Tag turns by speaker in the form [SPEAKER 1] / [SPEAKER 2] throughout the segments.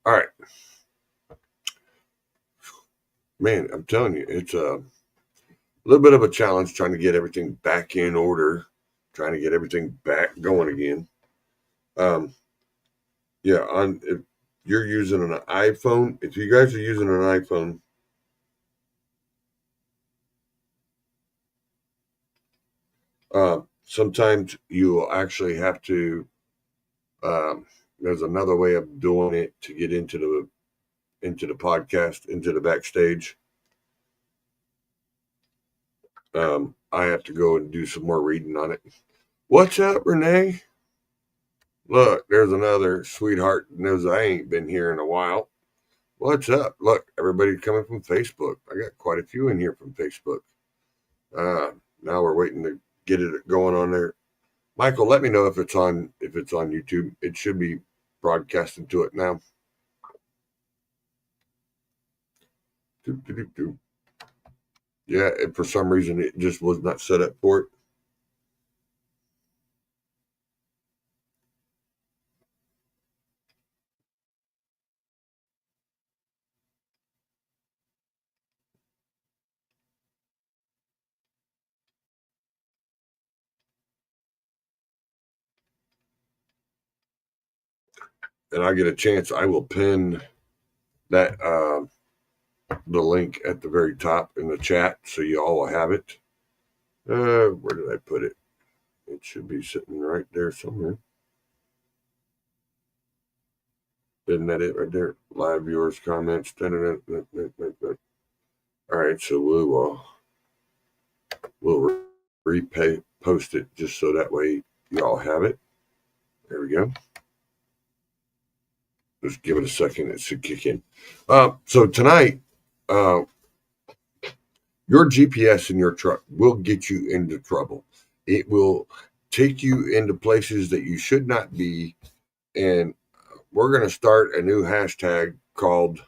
[SPEAKER 1] All right, man, I'm telling you, it's a little bit of a challenge trying to get everything back in order, trying to get everything back going again. Um, yeah, if you're using an iPhone, if you guys are using an iPhone, sometimes you will actually have to. There's another way of doing it to get into the podcast, into the backstage. I have to go and do some more reading on it. What's up, Renee? Look, there's another sweetheart knows I ain't been here in a while. What's up? Look, everybody's coming from Facebook. I got quite a few in here from Facebook. Now we're waiting to get it going on there. Michael, let me know if it's on YouTube. It should be broadcasting to it now. Doop, doop, doop, doop. Yeah, and for some reason it just was not set up for it. And I get a chance, I will pin that the link at the very top in the chat so you all will have it. Where did I put it? It should be sitting right there somewhere. Isn't that it right there? Live viewers, comments. All right, so we'll post it just so that way y'all have it. There we go. Just give it a second. It should kick in. So tonight, your GPS in your truck will get you into trouble. It will take you into places that you should not be. And we're going to start a new hashtag called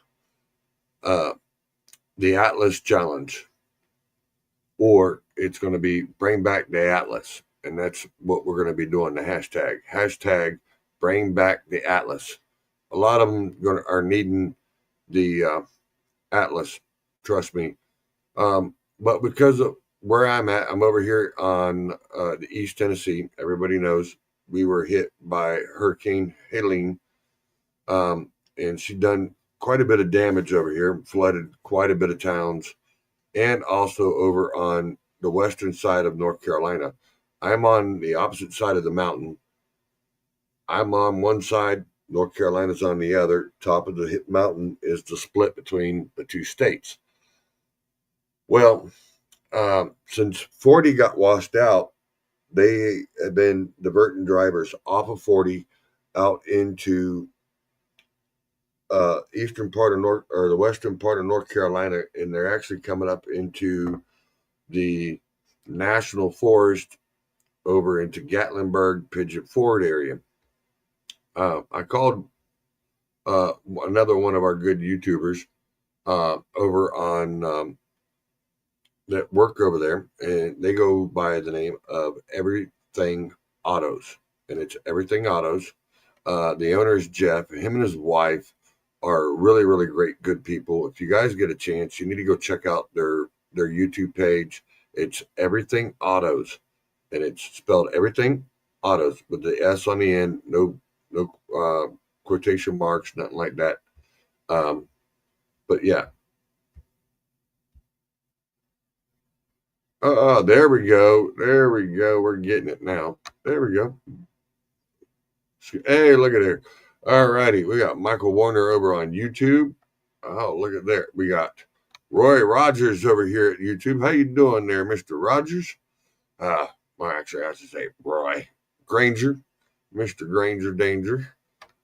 [SPEAKER 1] the Atlas Challenge. Or it's going to be Bring Back the Atlas. And that's what we're going to be doing, the hashtag. Hashtag Bring Back the Atlas. A lot of them are needing the Atlas, trust me. But because of where I'm at, I'm over here on the East Tennessee. Everybody knows we were hit by Hurricane Helene, and she done quite a bit of damage over here, flooded quite a bit of towns, and also over on the western side of North Carolina. I'm on the opposite side of the mountain. I'm on one side, North Carolina's on the other. Top of the mountain is the split between the two states. Well, since 40 got washed out, they have been diverting drivers off of 40 out into eastern part of North or the western part of North Carolina, and they're actually coming up into the national forest over into Gatlinburg, Pigeon Forge area. I called another one of our good YouTubers over on that work over there, and they go by the name of Everything Autos, and it's Everything Autos. The owner is Jeff. Him and his wife are really, really great, good people. If you guys get a chance, you need to go check out their YouTube page. It's Everything Autos, and it's spelled Everything Autos with the S on the end. No quotation marks, nothing like that. But yeah. There we go. There we go. We're getting it now. There we go. Hey, look at there. All righty. We got Michael Warner over on YouTube. Oh, look at there. We got Roy Rogers over here at YouTube. How you doing there, Mr. Rogers? Well, actually, I should say Roy Granger, Mr. Granger Danger.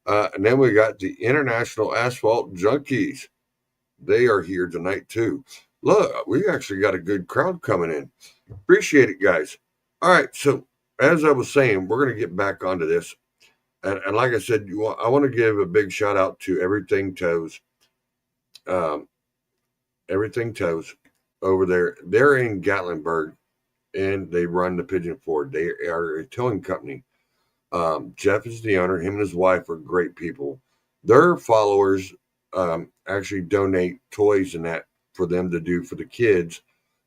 [SPEAKER 1] And then we got the International Asphalt Junkies. They are here tonight, too. Look, we actually got a good crowd coming in. Appreciate it, guys. All right, so as I was saying, we're going to get back onto this. And like I said, I want to give a big shout out to Everything Toes. Everything Toes over there. They're in Gatlinburg, and they run the Pigeon Forge. They are a towing company. Jeff is the owner. Him and his wife are great people. their followers actually donate toys and that for them to do for the kids.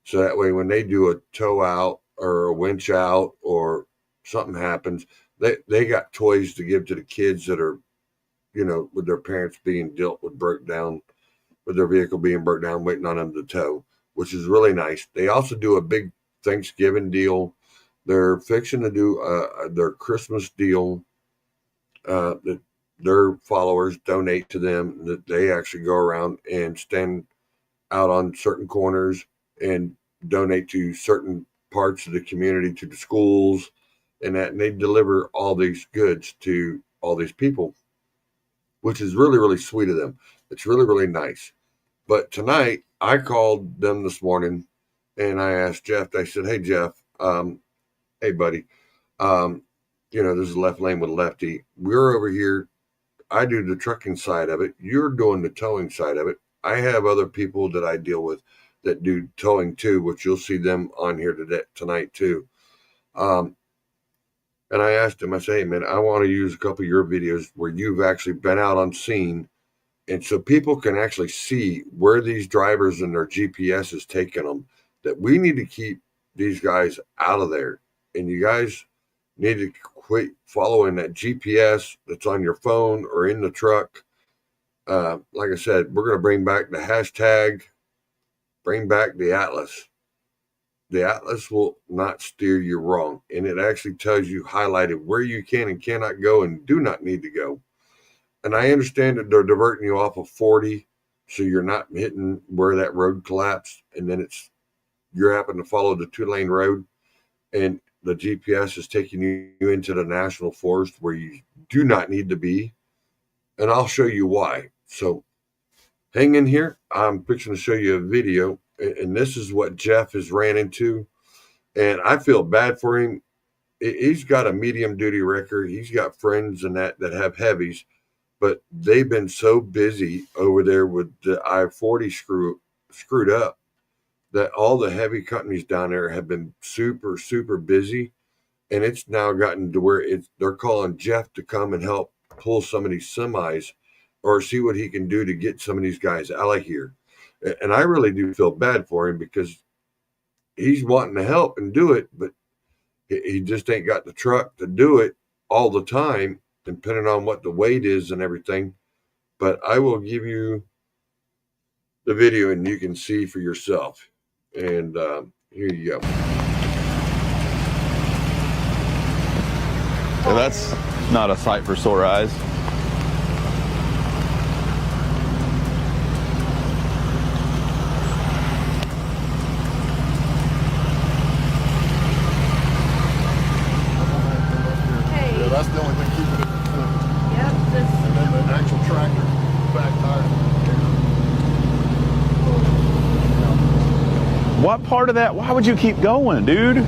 [SPEAKER 1] So that way, when they do a tow out or a winch out or something happens, they got toys to give to the kids that are, with their parents being dealt with broke down, with their vehicle being broke down, waiting on them to tow, which is really nice. They also do a big Thanksgiving deal. They're fixing to do their Christmas deal that their followers donate to them, that they actually go around and stand out on certain corners and donate to certain parts of the community, to the schools and that, and they deliver all these goods to all these people, which is really, really sweet of them. It's really, really nice. But tonight I called them this morning and I asked Jeff, I said, hey Jeff, hey buddy, this is Left Lane with Lefty. We're over here. I do the trucking side of it. You're doing the towing side of it. I have other people that I deal with that do towing too, which you'll see them on here tonight too. And I asked him, I said, hey man, I want to use a couple of your videos where you've actually been out on scene, and so people can actually see where these drivers and their GPS is taking them, that we need to keep these guys out of there. And you guys need to quit following that GPS that's on your phone or in the truck. Like I said, we're going to bring back the hashtag, bring back the Atlas. The Atlas will not steer you wrong. And it actually tells you highlighted where you can and cannot go and do not need to go. And I understand that they're diverting you off of 40, so you're not hitting where that road collapsed, and then you're having to follow the 2-lane road, and the GPS is taking you into the national forest where you do not need to be. And I'll show you why. So hang in here. I'm fixing to show you a video, and this is what Jeff has ran into. And I feel bad for him. He's got a medium duty record. He's got friends and that have heavies, but they've been so busy over there with the I-40 screwed up that all the heavy companies down there have been super, super busy. And it's now gotten to where they're calling Jeff to come and help pull some of these semis or see what he can do to get some of these guys out of here. And I really do feel bad for him because he's wanting to help and do it, but he just ain't got the truck to do it all the time, depending on what the weight is and everything. But I will give you the video and you can see for yourself. And here you go.
[SPEAKER 2] Yeah, that's not a sight for sore eyes.
[SPEAKER 3] Yeah, that's the only thing keeping it. Yep. And then the actual tractor, back tire.
[SPEAKER 2] What part of that? Why would you keep going, dude?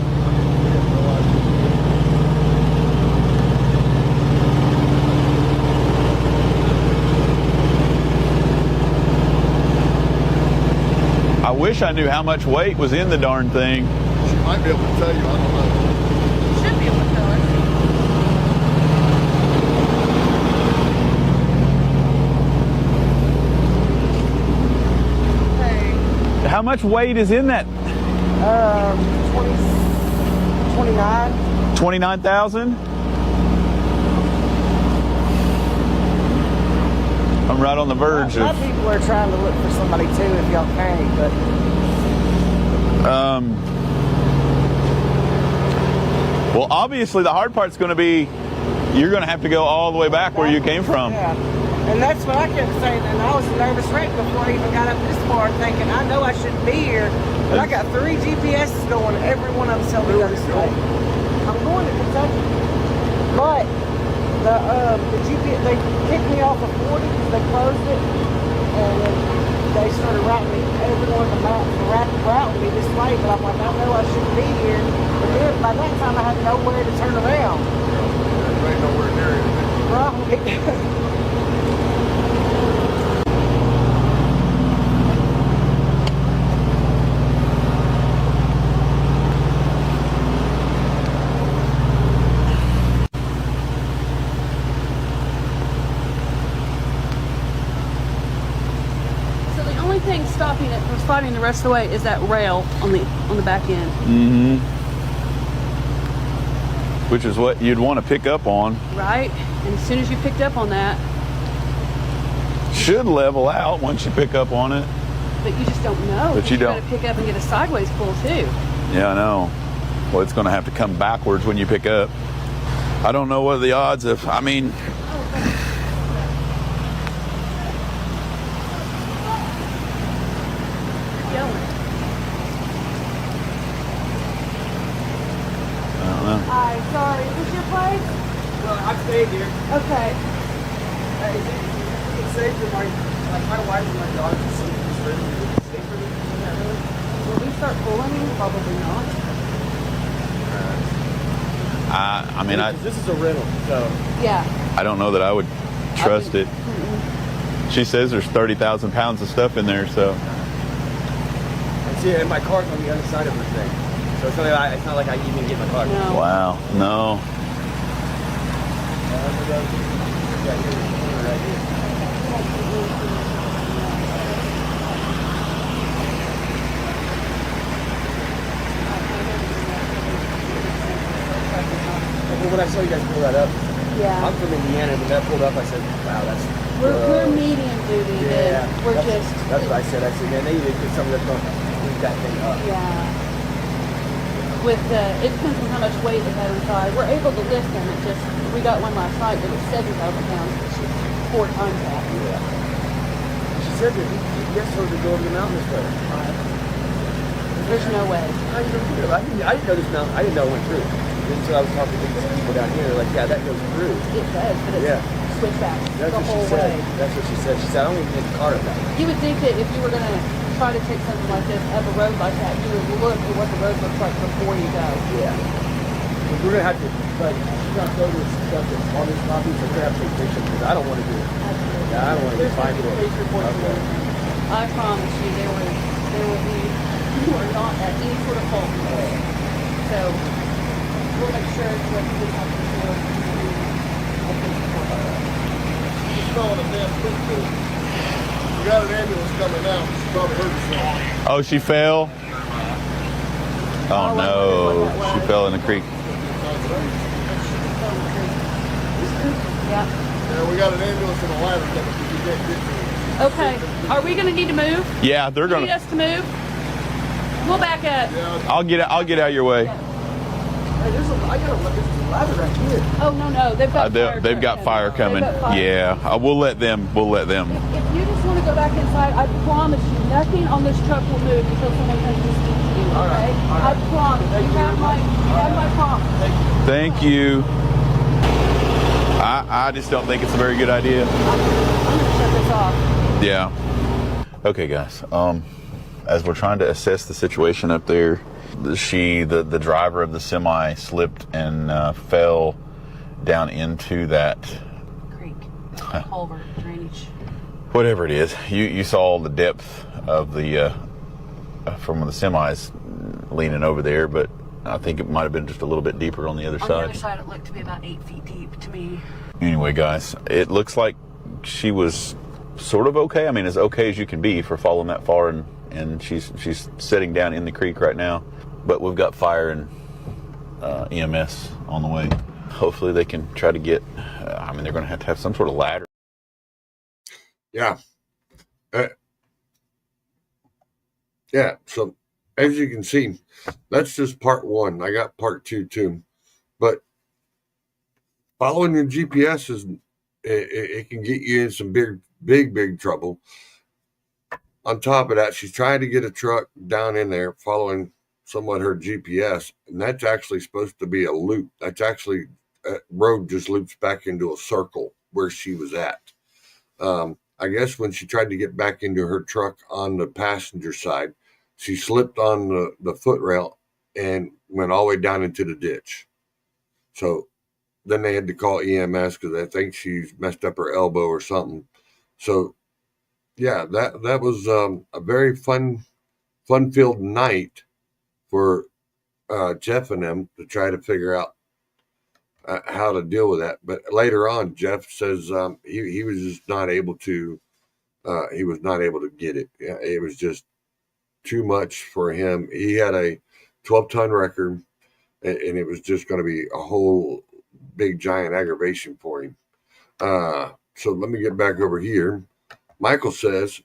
[SPEAKER 2] I wish I knew how much weight was in the darn thing.
[SPEAKER 3] She might be able to tell you, I don't know.
[SPEAKER 4] Should be able to tell us. Okay.
[SPEAKER 2] How much weight is in that?
[SPEAKER 4] 29.
[SPEAKER 2] 29,000? I'm right on the verge
[SPEAKER 4] A lot of
[SPEAKER 2] of...
[SPEAKER 4] people are trying to look for somebody too if y'all can, but
[SPEAKER 2] Well, obviously the hard part's going to be you're going to have to go all the way back where you came from.
[SPEAKER 4] yeah. And that's what I kept saying, and I was a nervous wreck before I even got up this far, thinking I know I shouldn't be here, but I got 3 GPSs going, every one of them tell me to go this way. I'm going to Kentucky, but the GPS, they kicked me off of 40 because they closed it, and then they started routing me, everyone on the map routing me this way, but I'm like, I know I shouldn't be here, but then by that time I had nowhere to turn around.
[SPEAKER 3] You ain't nowhere near anything.
[SPEAKER 4] Right.
[SPEAKER 5] thing stopping it from sliding the rest of the way is that rail on the back end.
[SPEAKER 2] Mm-hmm. Which is what you'd want to pick up on.
[SPEAKER 5] Right? And as soon as you picked up on that,
[SPEAKER 2] should level out once you pick up on it.
[SPEAKER 5] but you just don't know.
[SPEAKER 2] But you don't.
[SPEAKER 5] Got to pick up and get a sideways pull too.
[SPEAKER 2] Yeah, I know. Well, it's going to have to come backwards when you pick up. I don't know what are the odds of, I mean,
[SPEAKER 5] Hi, sorry, is this your place?
[SPEAKER 6] No, I've stayed here.
[SPEAKER 5] Okay.
[SPEAKER 6] Is it safe for my wife and my daughter to sleep in this room? Is it safe for them?
[SPEAKER 5] Will we start pulling you? Probably not.
[SPEAKER 2] I mean,
[SPEAKER 6] This is a rental, so.
[SPEAKER 5] Yeah.
[SPEAKER 2] I don't know that I would trust it. She says there's 30,000 pounds of stuff in there, so.
[SPEAKER 6] And see, and my car's on the other side of the thing. So it's not like I even get my car.
[SPEAKER 5] No.
[SPEAKER 2] Wow, no.
[SPEAKER 6] Well, when I saw you guys pull that up,
[SPEAKER 5] Yeah.
[SPEAKER 6] I'm from Indiana, and when that pulled up, I said, wow, that's.
[SPEAKER 5] We're medium duty.
[SPEAKER 6] Yeah.
[SPEAKER 5] Then. We're
[SPEAKER 6] that's,
[SPEAKER 5] just.
[SPEAKER 6] That's what I said. I said, man, they need to get some of that going. Leave that thing up.
[SPEAKER 5] Yeah. With it depends on how much weight they have inside. We're able to lift them. It just we got one last night that was 7,000 pounds. She's 4 times that.
[SPEAKER 6] Yeah. She said that you guys told her to go over the mountain this way.
[SPEAKER 5] There's no way.
[SPEAKER 6] I didn't know this mountain. I didn't know it went through. Until I was talking to these people down here. They're like, yeah, that goes through.
[SPEAKER 5] It does, but it's switchback
[SPEAKER 6] That's
[SPEAKER 5] the
[SPEAKER 6] what
[SPEAKER 5] whole
[SPEAKER 6] she said.
[SPEAKER 5] way.
[SPEAKER 6] That's what she said. She said, I don't even get the car up that way.
[SPEAKER 5] You would think that if you were going to try to take something like this up a road like that, you would look at what the road looks like before you go.
[SPEAKER 6] Yeah. We're going to have to, but she's going to throw this stuff that's on this property, so we're going to have to take pictures because I don't want to do it.
[SPEAKER 5] Absolutely.
[SPEAKER 6] Yeah, I don't want to
[SPEAKER 5] There's
[SPEAKER 6] find
[SPEAKER 5] no
[SPEAKER 6] it.
[SPEAKER 5] police reports or
[SPEAKER 6] Okay.
[SPEAKER 5] anything. I promise you, there will be, you are not at any sort of fault. So, we'll make sure it's what we have to do.
[SPEAKER 3] Just calling a damn quick thing. You got an ambulance coming out. She probably hurt herself.
[SPEAKER 2] Oh, she fell? Oh no, she fell in the creek.
[SPEAKER 5] Yeah.
[SPEAKER 3] Yeah, we got an ambulance and a ladder coming. You can't get to it.
[SPEAKER 5] Okay. Are we going to need to move?
[SPEAKER 2] Yeah, they're
[SPEAKER 5] You need
[SPEAKER 2] gonna.
[SPEAKER 5] us to move? We'll back up.
[SPEAKER 3] Yeah,
[SPEAKER 2] I'll get out of your way.
[SPEAKER 6] Hey, there's a ladder right here.
[SPEAKER 5] Oh no, they've got fire.
[SPEAKER 2] They've got fire coming.
[SPEAKER 5] They've got fire.
[SPEAKER 2] Yeah, we'll let them.
[SPEAKER 5] If you just want to go back inside, I promise you, nothing on this truck will move until someone comes to speak to you. Okay?
[SPEAKER 6] All right.
[SPEAKER 5] I promise. You have my promise.
[SPEAKER 2] Thank you. I just don't think it's a very good idea.
[SPEAKER 5] I'm gonna shut this off.
[SPEAKER 2] Yeah. Okay, guys. As we're trying to assess the situation up there, the driver of the semi slipped and fell down into that
[SPEAKER 5] Creek, culvert, drainage.
[SPEAKER 2] whatever it is. You saw the depth of the from the semis leaning over there, but I think it might have been just a little bit deeper on the other
[SPEAKER 5] On
[SPEAKER 2] side.
[SPEAKER 5] the other side, it looked to be about 8 feet deep to me.
[SPEAKER 2] Anyway, guys, it looks like she was sort of okay. I mean, as okay as you can be for falling that far, and she's sitting down in the creek right now. But we've got fire and EMS on the way. Hopefully they can try to get, I mean, they're going to have some sort of ladder.
[SPEAKER 1] Yeah. Yeah. So as you can see, that's just part one. I got part two too. But following your GPS it can get you in some big trouble. On top of that, she's trying to get a truck down in there following somewhat her GPS, and that's actually supposed to be a loop. That's actually road just loops back into a circle where she was at. I guess when she tried to get back into her truck on the passenger side, she slipped on the footrail and went all the way down into the ditch. So then they had to call EMS because I think she's messed up her elbow or something. So yeah, that was a very fun-filled night for Jeff and them to try to figure out how to deal with that. But later on, Jeff says he was just not able to He was not able to get it. Yeah, it was just too much for him. He had a 12-ton record, and it was just going to be a whole big giant aggravation for him. So let me get back over here. Michael says,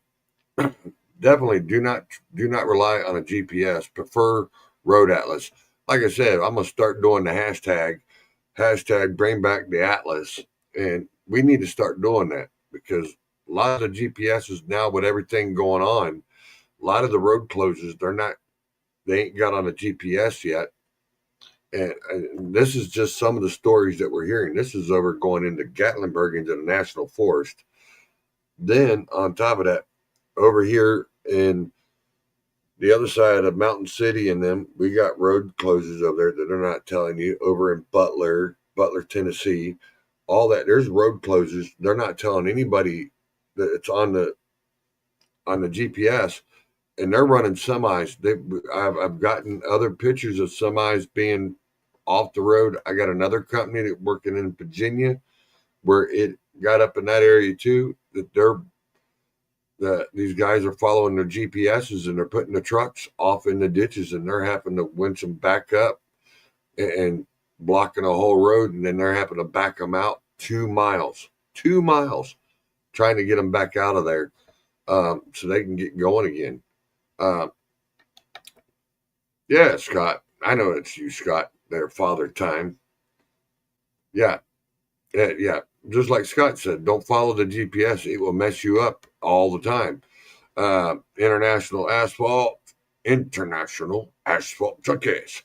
[SPEAKER 1] definitely do not rely on a GPS. Prefer Road Atlas. Like I said, I'm gonna start doing the hashtag bring back the Atlas, and we need to start doing that because a lot of the GPSs now with everything going on, a lot of the road closures they ain't got on a GPS yet. And this is just some of the stories that we're hearing. This is over going into Gatlinburg into the National Forest. Then on top of that, over here in the other side of Mountain City and them, we got road closures over there that they're not telling you. Over in Butler, Tennessee, all that. There's road closures. They're not telling anybody that it's on the GPS, and they're running semis. I've gotten other pictures of semis being off the road. I got another company that working in Virginia where it got up in that area too. These guys are following their GPSs and they're putting the trucks off in the ditches and they're having to winch them back up and blocking a whole road, and then they're having to back them out 2 miles, trying to get them back out of there so they can get going again. Yeah, Scott. I know it's you, Scott. Their father time. Yeah. Just like Scott said, don't follow the GPS. It will mess you up all the time. International asphalt truckers.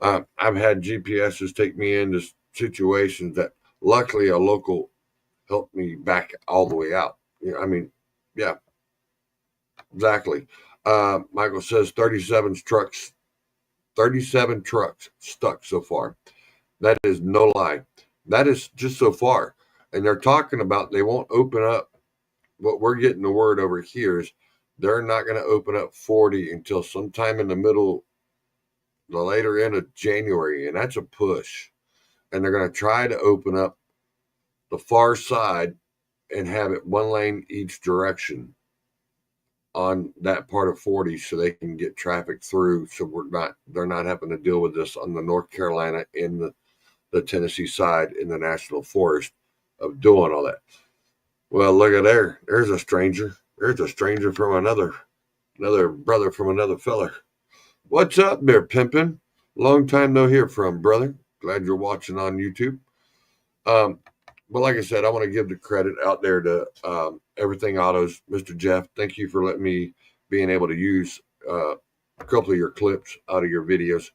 [SPEAKER 1] I've had GPSs take me into situations that luckily a local helped me back all the way out. Yeah, exactly. Michael says 37 trucks stuck so far. That is no lie. That is just so far. And they're talking about they won't open up. What we're getting the word over here is they're not going to open up 40 until sometime in the later end of January. And that's a push. And they're going to try to open up the far side and have it one lane each direction on that part of 40 so they can get traffic through. So they're not having to deal with this on the North Carolina in the Tennessee side in the National Forest of doing all that. Well, look at there. There's a stranger. There's a stranger from another brother from another feller. What's up there, pimpin'? Long time no hear from, brother. Glad you're watching on YouTube. But like I said, I want to give the credit out there to Everything Autos, Mr. Jeff. Thank you for letting me being able to use a couple of your clips out of your videos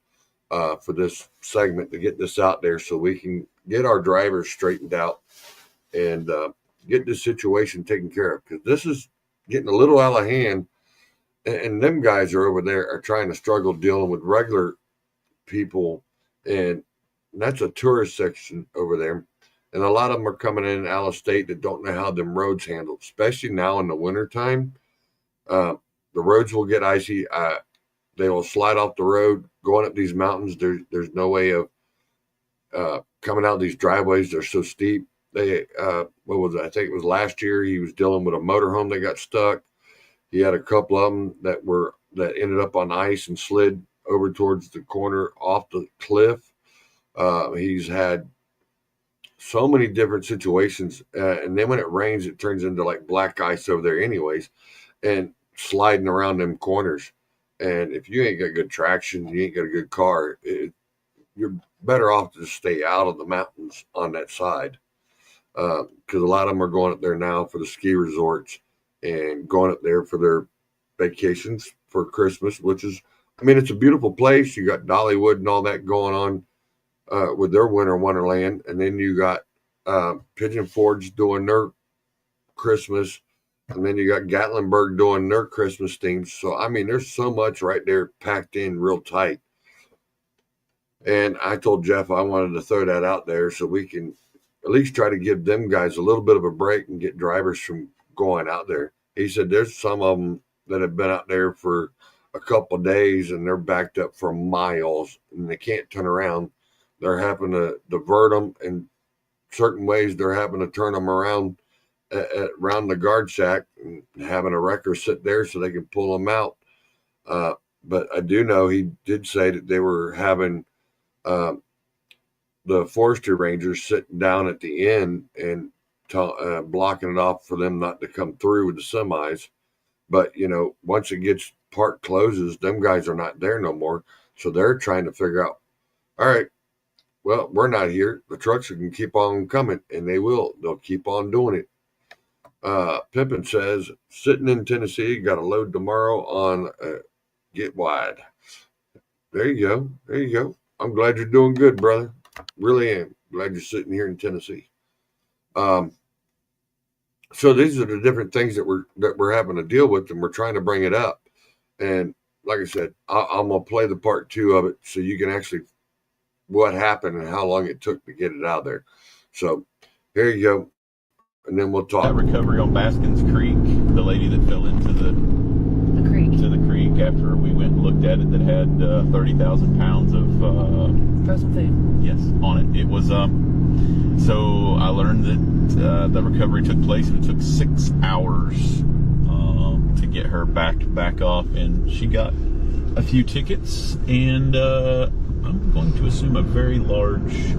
[SPEAKER 1] for this segment to get this out there so we can get our drivers straightened out and get this situation taken care of, because this is getting a little out of hand, and them guys are over there are trying to struggle dealing with regular people, and that's a tourist section over there, and a lot of them are coming in out of state that don't know how them roads handle, especially now in the wintertime. The roads will get icy. They will slide off the road going up these mountains. There's no way of coming out of these driveways. They're so steep. What was it? I think it was last year. He was dealing with a motorhome that got stuck. He had a couple of them that ended up on ice and slid over towards the corner off the cliff. He's had so many different situations, and then when it rains, it turns into like black ice over there, anyways, and sliding around them corners. And if you ain't got good traction, you ain't got a good car, you're better off to stay out of the mountains on that side. Because a lot of them are going up there now for the ski resorts and going up there for their vacations for Christmas, which is, it's a beautiful place. You got Dollywood and all that going on with their winter wonderland. And then you got Pigeon Forge doing their Christmas. And then you got Gatlinburg doing their Christmas themes. So, there's so much right there packed in real tight. And I told Jeff I wanted to throw that out there so we can at least try to give them guys a little bit of a break and get drivers from going out there. He said there's some of them that have been out there for a couple of days and they're backed up for miles and they can't turn around. They're having to divert them in certain ways. They're having to turn them around around the guard shack and having a wrecker sit there so they can pull them out. But I do know he did say that they were having the forestry rangers sitting down at the end and blocking it off for them not to come through with the semis. But, once it gets park closes, them guys are not there no more. So they're trying to figure out, all right, well, we're not here. The trucks can keep on coming, and they will. They'll keep on doing it. Pimpin says, sitting in Tennessee, got a load tomorrow on Get Wide. There you go. There you go. I'm glad you're doing good, brother. Really am. Glad you're sitting here in Tennessee. So these are the different things that we're having to deal with, and we're trying to bring it up. And like I said, I'm gonna play the part 2 of it so you can actually what happened and how long it took to get it out there. So here you go, and then we'll talk.
[SPEAKER 2] That recovery on Baskins Creek, the lady that fell into the creek after we went and looked at it, that had 30,000 pounds of
[SPEAKER 5] Frozen food.
[SPEAKER 2] Yes, on it. It was so I learned that the recovery took place, and it took 6 hours to get her back off, and she got a few tickets, and I'm going to assume a very large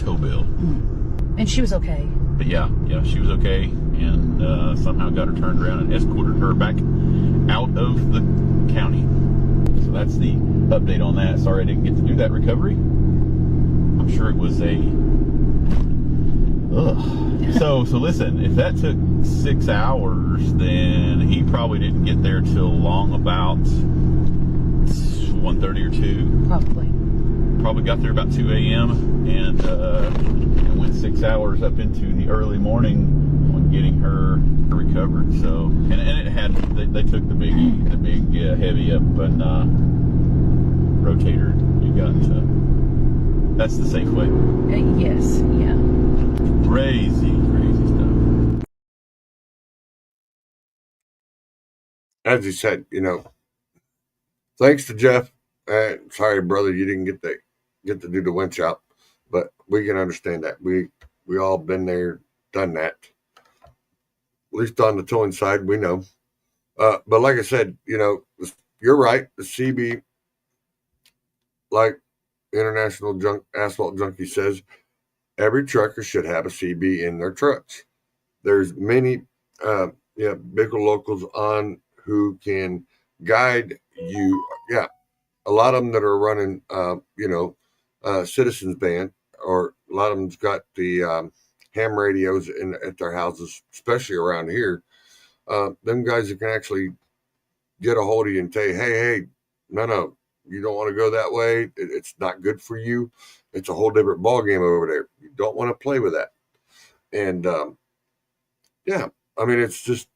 [SPEAKER 2] tow bill.
[SPEAKER 5] Mm. And she was okay.
[SPEAKER 2] But yeah, she was okay, and somehow got her turned around and escorted her back out of the county. So that's the update on that. Sorry I didn't get to do that recovery. I'm sure it was So listen, if that took 6 hours, then he probably didn't get there till long about 1:30 or 2. Probably got there about 2 a.m. and went 6 hours up into the early morning on getting her recovered. So and it had they took the big heavy up and rotator. You got that's the safe way.
[SPEAKER 5] Yes, yeah.
[SPEAKER 2] Crazy stuff.
[SPEAKER 1] As he said, thanks to Jeff. Sorry, brother, you didn't get to do the winch out, but we can understand that. We all been there, done that. At least on the towing side, we know. But like I said, you're right. The CB, like International Asphalt Junkie says, every trucker should have a CB in their trucks. There's many, bigger locals on who can guide you. Yeah, a lot of them that are running, Citizens Band, or a lot of them's got the ham radios at their houses, especially around here. Them guys that can actually get a hold of you and tell you, hey, no, you don't want to go that way. It's not good for you. It's a whole different ballgame over there. You don't want to play with that. And it's just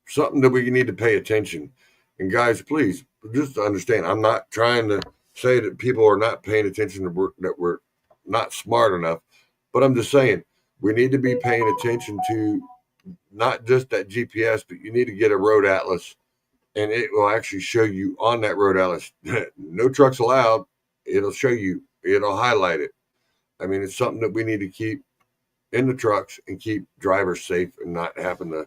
[SPEAKER 1] something that we need to pay attention. And guys, please, just understand, I'm not trying to say that people are not paying attention, that we're not smart enough, but I'm just saying we need to be paying attention to not just that GPS, but you need to get a road atlas, and it will actually show you on that road atlas, no trucks allowed. It'll show you, it'll highlight it. I mean, it's something that we need to keep in the trucks and keep drivers safe and not having to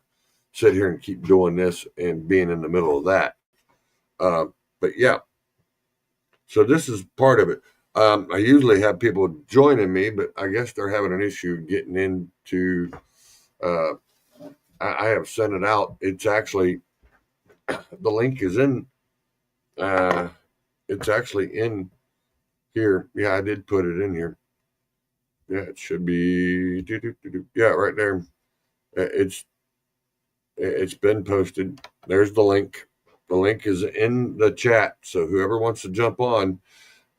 [SPEAKER 1] sit here and keep doing this and being in the middle of that. But yeah, so this is part of it. I usually have people joining me, but I guess they're having an issue getting into, I have sent it out. It's actually, the link is in, it's actually in here. Yeah, I did put it in here. Yeah, it should be, yeah, right there. It's been posted. There's the link. The link is in the chat. So whoever wants to jump on,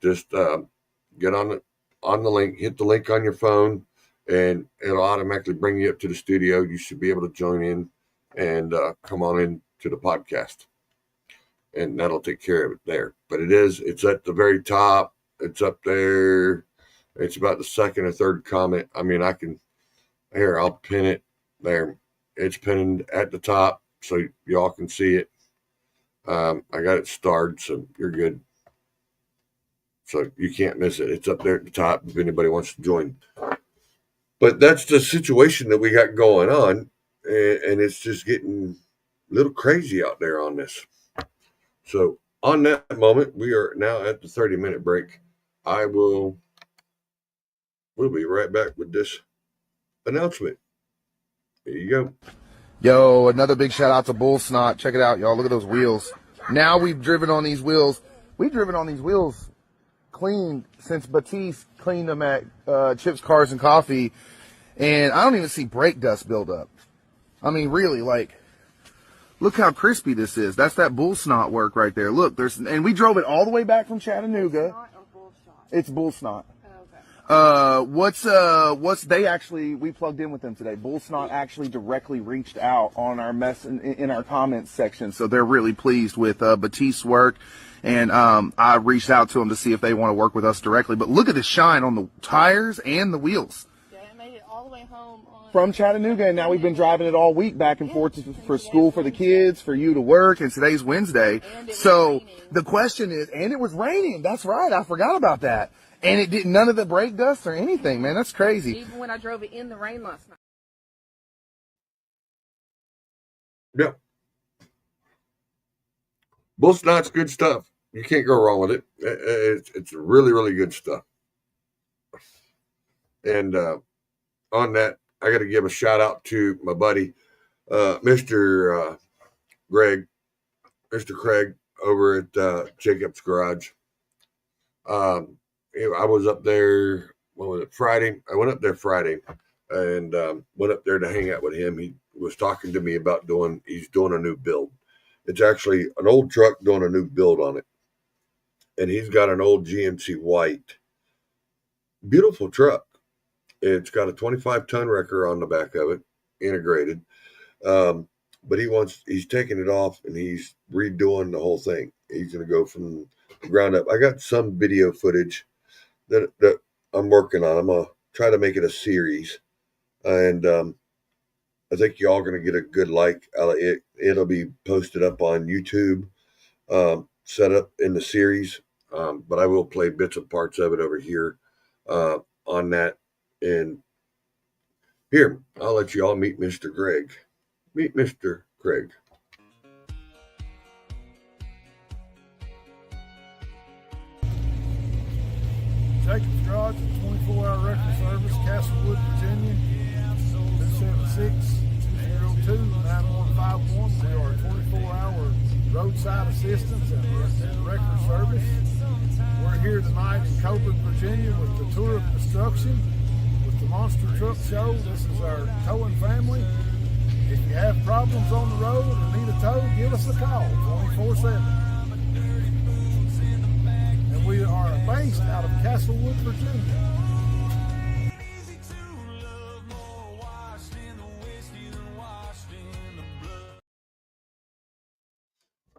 [SPEAKER 1] just get on the link, hit the link on your phone, and it'll automatically bring you up to the studio. You should be able to join in and come on in to the podcast. And that'll take care of it there. But it's at the very top. It's up there. It's about the second or third comment. I mean, I'll pin it there. It's pinned at the top so y'all can see it. I got it starred, so you're good. So you can't miss it. It's up there at the top if anybody wants to join. But that's the situation that we got going on, and it's just getting a little crazy out there on this. So on that moment, we are now at the 30-minute break. We'll be right back with this announcement. Here you go.
[SPEAKER 7] Yo, another big shout out to Bull Snot. Check it out, y'all. Look at those wheels. Now we've driven on these wheels. We've driven on these wheels clean since Batiste cleaned them at Chips, Cars, and Coffee. And I don't even see brake dust build up. I mean, really, like, look how crispy this is. That's that Bull Snot work right there. Look, and we drove it all the way back from Chattanooga. It's Bull Snot. We plugged in with them today. Bull Snot actually directly reached out on our in our comments section, so they're really pleased with Batiste's work, and I reached out to them to see if they want to work with us directly. But look at the shine on the tires and the wheels.
[SPEAKER 5] Yeah, it made it all the way home
[SPEAKER 7] From Chattanooga, and now we've been driving it all week back and forth for school for the kids, for you to work, and today's Wednesday. So the question is, and it was raining. That's right, I forgot about that. And it did none of the brake dust or anything, man. That's crazy.
[SPEAKER 5] even when I drove it in the rain last night.
[SPEAKER 1] Yep. Bull Snot's good stuff. You can't go wrong with it. It's really, really good stuff. And on that, I got to give a shout out to my buddy, Mr. Craig over at Jacob's Garage. I was up there, what was it, Friday? I went up there Friday and went up there to hang out with him. He was talking to me about he's doing a new build. It's actually an old truck doing a new build on it. And he's got an old GMC white. Beautiful truck. It's got a 25-ton wrecker on the back of it, integrated. But he's taking it off and he's redoing the whole thing. He's going to go from the ground up. I got some video footage that I'm working on. I'm going to try to make it a series. And I think y'all are going to get a good like out of it. It'll be posted up on YouTube, set up in the series. But I will play bits and parts of it over here on that. And here, I'll let you all meet Mr. Craig. Meet Mr. Craig.
[SPEAKER 3] Jacob's Garage, 24-hour record service, Castlewood, Virginia, 276-202-9151. We are a 24-hour roadside assistance and record service. We're here tonight in Coburg, Virginia with the Tour of Destruction, with the Monster Truck Show. This is our towing family. If you have problems on the road or need a tow, give us a call, 24/7. And we are based out of Castlewood, Virginia.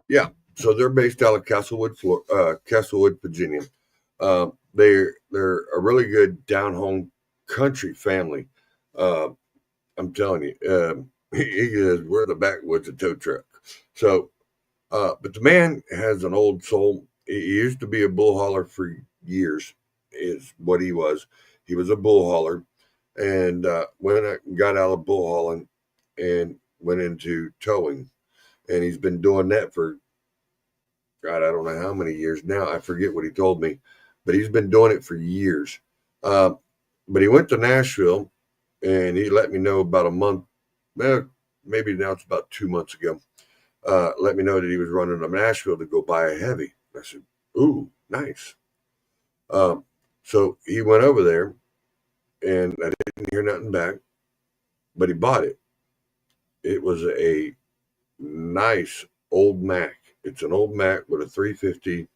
[SPEAKER 1] Yeah, so they're based out of Castlewood, Virginia. They're a really good down-home country family. I'm telling you, we're the backwoods of tow truck. So, but the man has an old soul. He used to be a bull hauler for years, is what he was. He was a bull hauler, and when I got out of bull hauling and went into towing, and he's been doing that for, God, I don't know how many years now. I forget what he told me, but he's been doing it for years. But he went to Nashville, and he let me know about a month, maybe now it's about 2 months ago, let me know that he was running to Nashville to go buy a heavy. I said, ooh, nice. So he went over there, and I didn't hear nothing back, but he bought it. It was a nice old Mac. It's an old Mac with a 350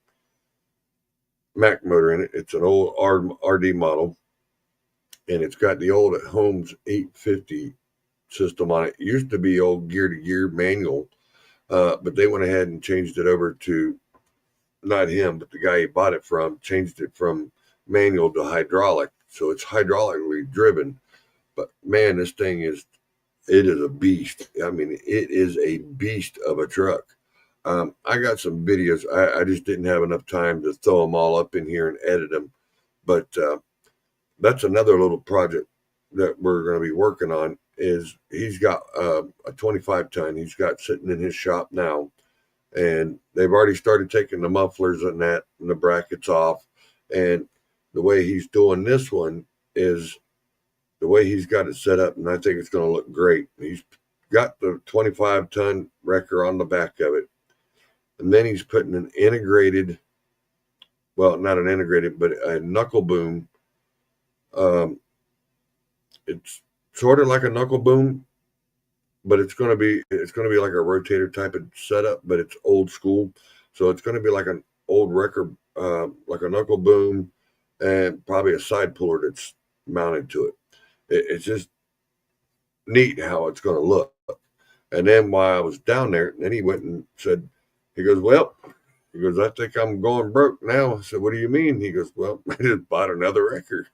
[SPEAKER 1] Mac motor in it. It's an old RD model, and it's got the old Holmes 850 system on it. It used to be old gear-to-gear manual, but they went ahead and changed it over to, not him, but the guy he bought it from, changed it from manual to hydraulic. So it's hydraulically driven. But man, this thing it is a beast. I mean, it is a beast of a truck. I got some videos. I just didn't have enough time to throw them all up in here and edit them. But that's another little project that we're going to be working on is he's got a 25 ton he's got sitting in his shop now, and they've already started taking the mufflers and the brackets off. And the way he's doing this one is the way he's got it set up, and I think it's going to look great. He's got the 25 ton wrecker on the back of it, and then he's putting an integrated, well, not an integrated, but a knuckle boom. It's sort of like a knuckle boom, but it's going to be like a rotator type of setup, but it's old school. So it's going to be like an old record, like a knuckle boom, and probably a side puller that's mounted to it. It's just neat how it's going to look. And then while I was down there, then he went and said, he goes, I think I'm going broke now. I said, what do you mean? He goes, well, I just bought another record.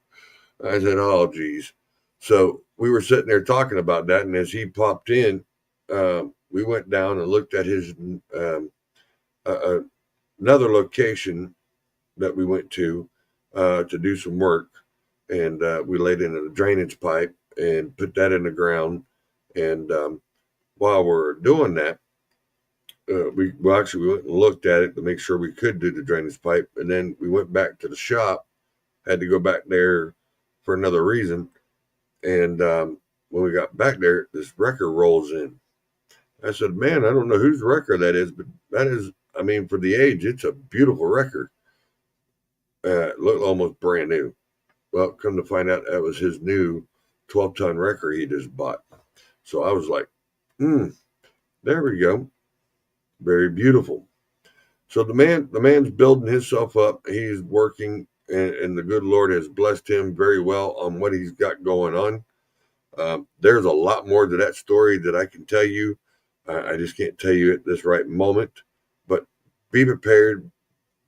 [SPEAKER 1] I said, oh, geez. So we were sitting there talking about that, and as he popped in, we went down and looked at his another location that we went to do some work, and we laid in a drainage pipe and put that in the ground. And while we're doing that, we went and looked at it to make sure we could do the drainage pipe, and then we went back to the shop. Had to go back there for another reason. And when we got back there, this wrecker rolls in. I said, man, I don't know whose wrecker that is, but that is, I mean, for the age, it's a beautiful wrecker. It looked almost brand new. Well, come to find out, that was his new 12-ton wrecker he just bought. So I was like, there we go. Very beautiful. So the man's building himself up. He's working, and the good Lord has blessed him very well on what he's got going on. There's a lot more to that story that I can tell you. I just can't tell you at this right moment. But be prepared.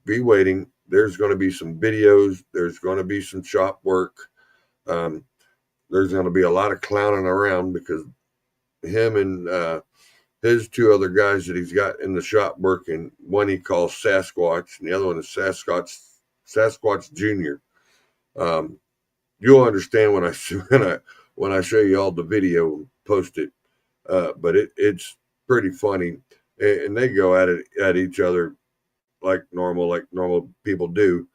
[SPEAKER 1] Be waiting. There's going to be some videos. There's going to be some shop work. There's going to be a lot of clowning around because him and his two other guys that he's got in the shop working, one he calls Sasquatch, and the other one is Sasquatch Junior. You'll understand when I show you all the video and post it. But it's pretty funny, and they go at each other like normal people do.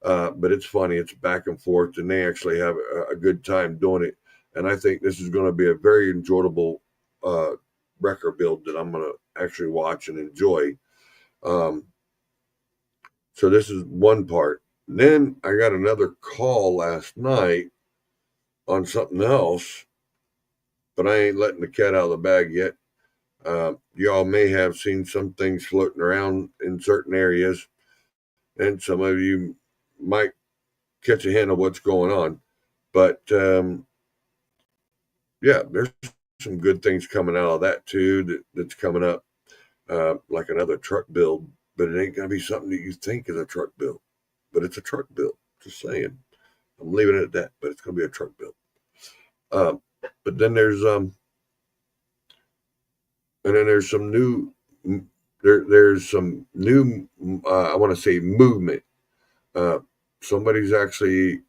[SPEAKER 1] But it's funny. It's back and forth, and they actually have a good time doing it. And I think this is going to be a very enjoyable wrecker build that I'm going to actually watch and enjoy. So this is one part. And then I got another call last night on something else, but I ain't letting the cat out of the bag yet. Y'all may have seen some things floating around in certain areas, and some of you might catch a hint of what's going on. But yeah, there's some good things coming out of that too. That's coming up, like another truck build, but it ain't gonna be something that you think is a truck build, but it's a truck build. Just saying, I'm leaving it at that. But it's gonna be a truck build. But then there's some new. There's some new. I want to say movement. Somebody's actually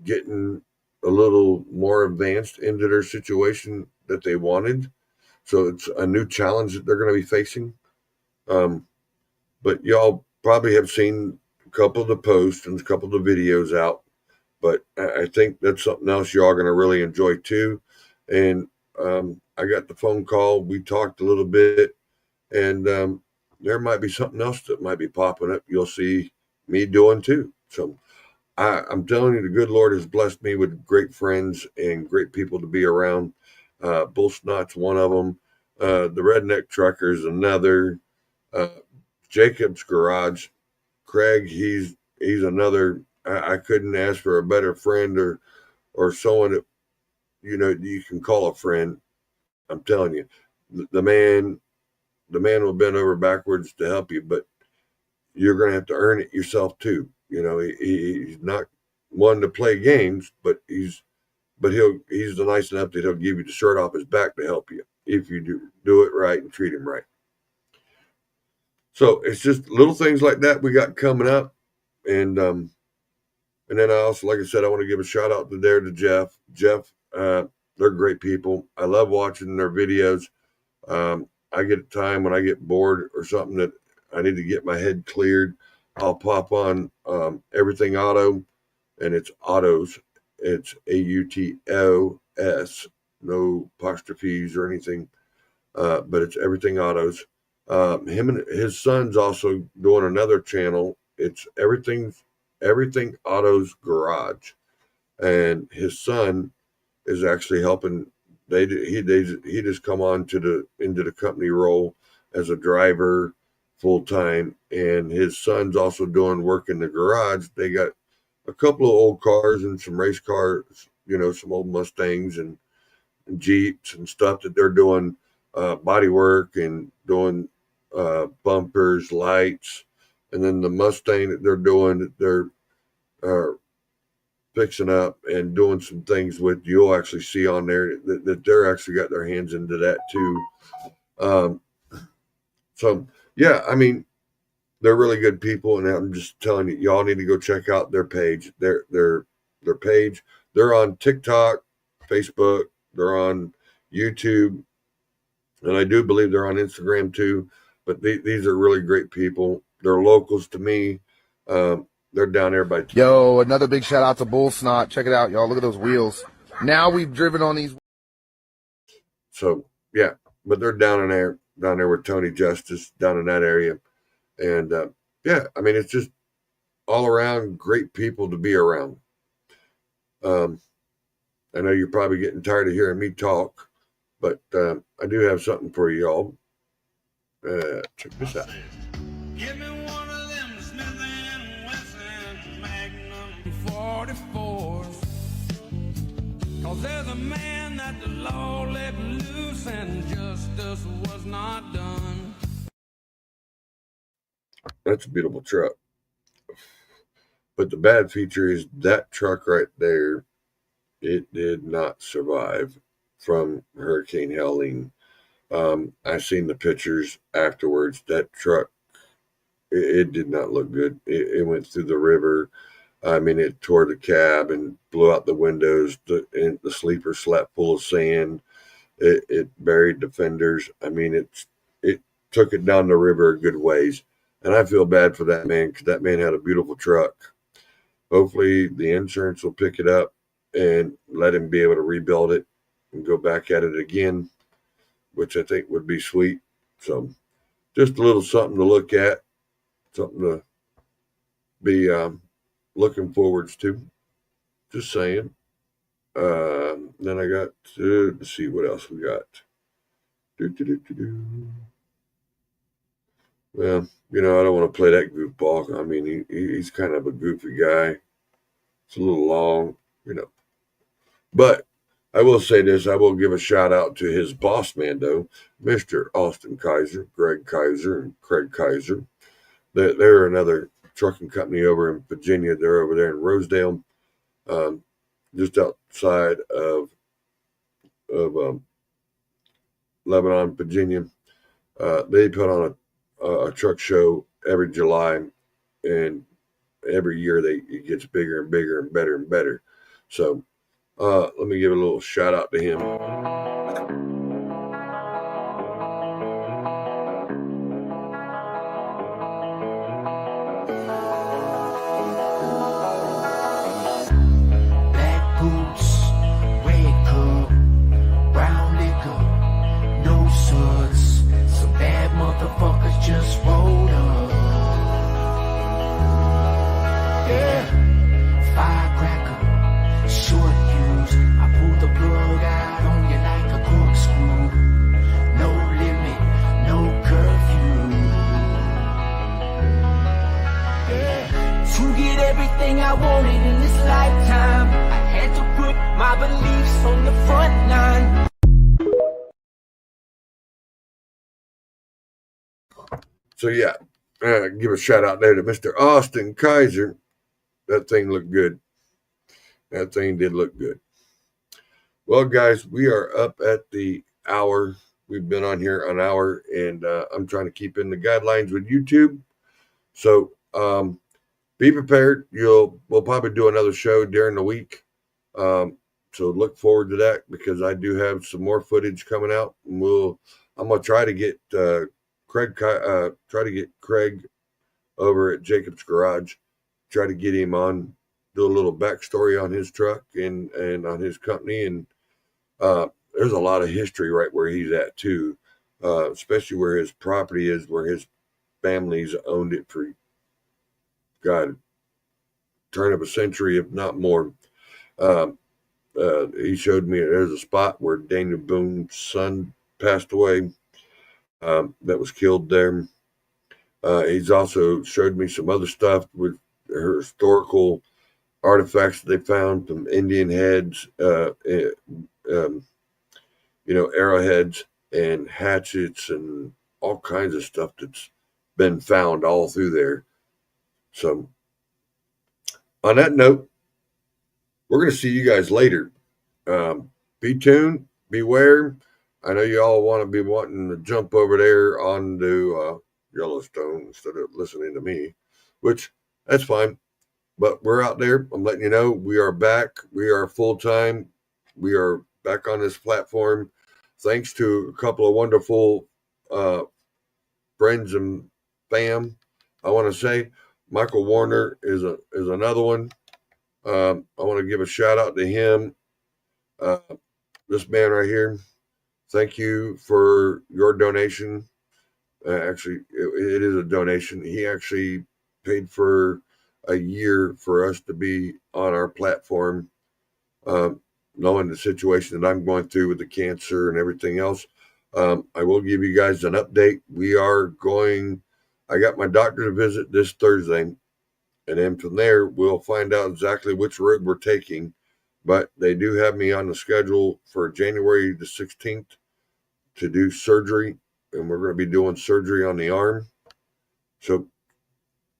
[SPEAKER 1] getting a little more advanced into their situation that they wanted. So it's a new challenge that they're going to be facing. But y'all probably have seen a couple of the posts and a couple of the videos out. But I think that's something else y'all are going to really enjoy too. And I got the phone call. We talked a little bit. And there might be something else that might be popping up. You'll see me doing too. So I'm telling you, the good Lord has blessed me with great friends and great people to be around. Bull Snot's one of them. The Redneck Trucker's another. Jacob's Garage. Craig, he's another. I couldn't ask for a better friend or someone that, you can call a friend. I'm telling you, the man will bend over backwards to help you, but you're going to have to earn it yourself too. He's not one to play games, but he's nice enough that he'll give you the shirt off his back to help you if you do it right and treat him right. So it's just little things like that we got coming up, and then I also, like I said, I want to give a shout out to Jeff. Jeff They're great people. I love watching their videos. I get a time when I get bored or something that I need to get my head cleared, I'll pop on Everything Auto, and it's autos. It's AUTOS, no apostrophes or anything, but it's Everything Autos. Him and his son's also doing another channel. It's Everything Autos Garage, and his son is actually helping. He just come on to into the company role as a driver full time, and his son's also doing work in the garage. They got a couple of old cars and some race cars, some old Mustangs and Jeeps and stuff that they're doing body work and doing bumpers, lights, and then the Mustang that they're doing, they're fixing up and doing some things with. You'll actually see on there that they're actually got their hands into that too. So yeah, I mean, they're really good people, and I'm just telling you, y'all need to go check out their page. Their page. They're on TikTok, Facebook. They're on YouTube, and I do believe they're on Instagram too. But these are really great people. They're locals to me. They're down there by.
[SPEAKER 7] Yo, another big shout out to Bull Snot. Check it out, y'all. Look at those wheels. Now we've driven on these.
[SPEAKER 1] So yeah, but they're down there with Tony Justice, down in that area. And yeah, I mean, it's just all around great people to be around. I know you're probably getting tired of hearing me talk, but I do have something for you all. Check this out.
[SPEAKER 8] Give me one of them Smith & Wesson Magnum 44s. 'Cause there's a man that the law let loose and justice was not done.
[SPEAKER 1] That's a beautiful truck. But the bad feature is that truck right there, it did not survive from Hurricane Helene. I've seen the pictures afterwards. That truck, it did not look good. It went through the river. I mean, it tore the cab and blew out the windows. And the sleeper slept full of sand. It buried the fenders. I mean, it took it down the river a good ways. And I feel bad for that man, because that man had a beautiful truck. Hopefully the insurance will pick it up and let him be able to rebuild it and go back at it again, which I think would be sweet. So just a little something to look at, something to be looking forwards to. Just saying. Then I got to see what else we got. Well, I don't want to play that goofball. I mean, he's kind of a goofy guy. It's a little long, But I will say this. I will give a shout out to his boss man, though, Mr. Austin Kaiser, Greg Kaiser, and Craig Kaiser. They're another trucking company over in Virginia. They're over there in Rosedale, just outside of Lebanon, Virginia. They put on a truck show every July, and every year it gets bigger and bigger and better and better. So let me give a little shout out to him.
[SPEAKER 8] Black boots, red cup, brown liquor, no suds. Some bad motherfuckers just rolled up. Yeah, firecracker, short fuse. I pulled the plug out on you like a corkscrew. No limit, no curfew. Yeah, to get everything I wanted in this lifetime, I had to put my beliefs on the front line.
[SPEAKER 1] So yeah, give a shout out there to Mr. Austin Kaiser. That thing looked good. That thing did look good. Well, guys, we are up at the hour. We've been on here an hour, and I'm trying to keep in the guidelines with YouTube. So be prepared. We'll probably do another show during the week. So look forward to that, because I do have some more footage coming out. And I'm gonna try to get Craig over at Jacob's Garage. Try to get him on, do a little backstory on his truck and on his company. And there's a lot of history right where he's at too, especially where his property is, where his family's owned it for, God, turn of a century, if not more. He showed me there's a spot where Daniel Boone's son passed away, that was killed there. He's also showed me some other stuff with historical artifacts that they found, some Indian heads, arrowheads and hatchets and all kinds of stuff that's been found all through there. So on that note, we're going to see you guys later. Be tuned, beware. I know you all want to be wanting to jump over there onto Yellowstone instead of listening to me, which that's fine. But we're out there. I'm letting you know we are back. We are full time. We are back on this platform, thanks to a couple of wonderful friends and fam. I want to say Michael Warner is another one. I want to give a shout out to him. This man right here. Thank you for your donation. Actually, it is a donation. He actually paid for a year for us to be on our platform, knowing the situation that I'm going through with the cancer and everything else. I will give you guys an update. I got my doctor to visit this Thursday, and then from there, we'll find out exactly which road we're taking. But they do have me on the schedule for January the 16th to do surgery, and we're going to be doing surgery on the arm. So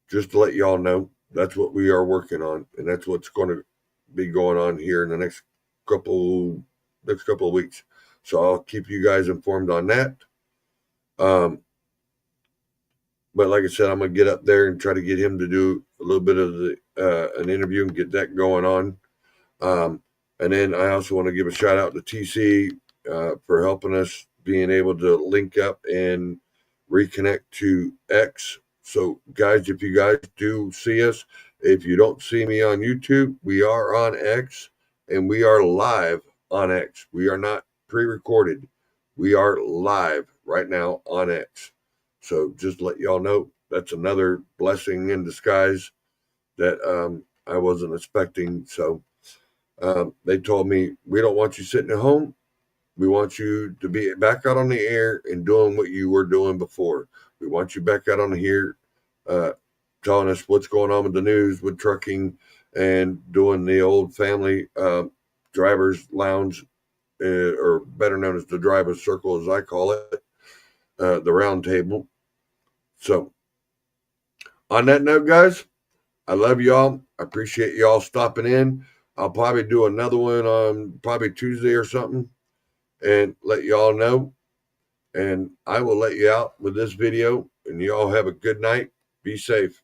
[SPEAKER 1] just to let y'all know, that's what we are working on, and that's what's going to be going on here in the next couple of weeks. So I'll keep you guys informed on that. But like I said, I'm going to get up there and try to get him to do a little bit of an interview and get that going on. And then I also want to give a shout out to TC for helping us being able to link up and reconnect to X. So guys, if you guys do see us, if you don't see me on YouTube, we are on X, and we are live on X. We are not pre-recorded. We are live right now on X. So just to let y'all know, that's another blessing in disguise that I wasn't expecting. So they told me, we don't want you sitting at home. We want you to be back out on the air and doing what you were doing before. We want you back out on here telling us what's going on with the news, with trucking, and doing the old family driver's lounge, or better known as the driver's circle, as I call it, the round table. So on that note, guys, I love y'all. I appreciate y'all stopping in. I'll probably do another one on probably Tuesday or something and let y'all know. And I will let you out with this video, and y'all have a good night. Be safe.